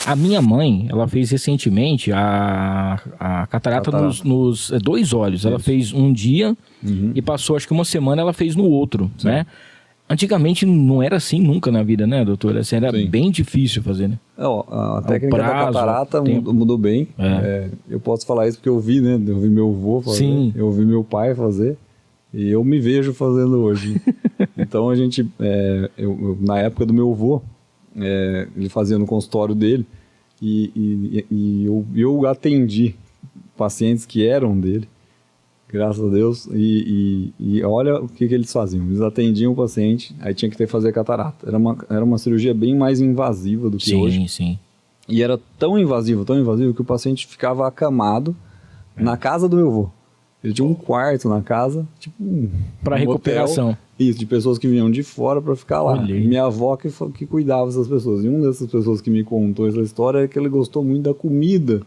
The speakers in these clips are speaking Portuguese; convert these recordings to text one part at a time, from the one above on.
A minha mãe, ela fez recentemente a catarata nos 2 olhos. Ela fez um dia e passou, acho que uma semana ela fez no outro, né? Antigamente não era assim nunca na vida, né, doutora? Assim, era bem difícil fazer, né? A técnica da catarata mudou bem. Eu posso falar isso porque eu vi, né? Eu vi meu avô fazer, eu vi meu pai fazer e eu me vejo fazendo hoje. Então a gente, na época do meu avô, ele fazia no consultório dele e eu atendi pacientes que eram dele. Graças a Deus. E olha o que eles faziam. Eles atendiam o paciente, aí tinha que fazer catarata. Era uma cirurgia bem mais invasiva do que hoje. Sim. E era tão invasivo que o paciente ficava acamado na casa do meu avô. Ele tinha um quarto na casa, tipo para recuperação. Hotel, isso, de pessoas que vinham de fora para ficar lá. Minha avó que cuidava dessas pessoas. E uma dessas pessoas que me contou essa história é que ele gostou muito da comida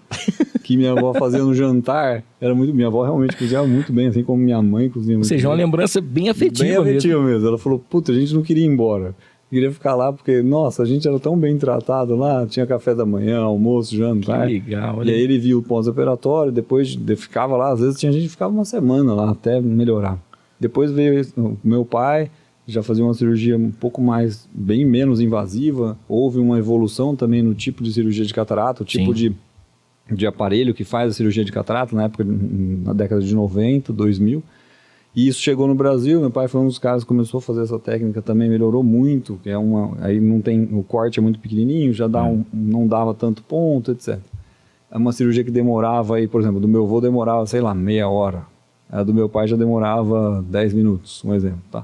que minha avó fazia no jantar. Minha avó realmente cozinhava muito bem, assim como minha mãe cozinha muito bem. Ou seja, uma lembrança bem afetiva mesmo. Ela falou, puta, a gente não queria ir embora. Queria ficar lá porque, nossa, a gente era tão bem tratado lá, tinha café da manhã, almoço, jantar. Que legal, olha. E aí ele viu o pós-operatório, depois ficava lá, às vezes tinha gente que ficava uma semana lá até melhorar. Depois veio o meu pai, já fazia uma cirurgia um pouco mais, bem menos invasiva. Houve uma evolução também no tipo de cirurgia de catarata, o tipo de aparelho que faz a cirurgia de catarata, na época, na década de 90, 2000. E isso chegou no Brasil, meu pai foi um dos caras que começou a fazer essa técnica também, melhorou muito, que aí não tem, o corte é muito pequenininho, já não dava tanto ponto, etc. É uma cirurgia que demorava aí, por exemplo, do meu avô demorava, sei lá, meia hora. A do meu pai já demorava 10 minutos, um exemplo, tá?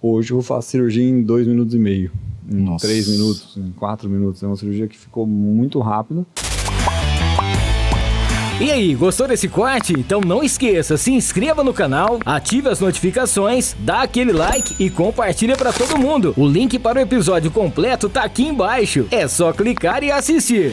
Hoje eu faço cirurgia em 2 minutos e meio, em 3 minutos, em 4 minutos. É uma cirurgia que ficou muito rápida. E aí, gostou desse corte? Então não esqueça, se inscreva no canal, ative as notificações, dá aquele like e compartilha para todo mundo. O link para o episódio completo tá aqui embaixo. É só clicar e assistir.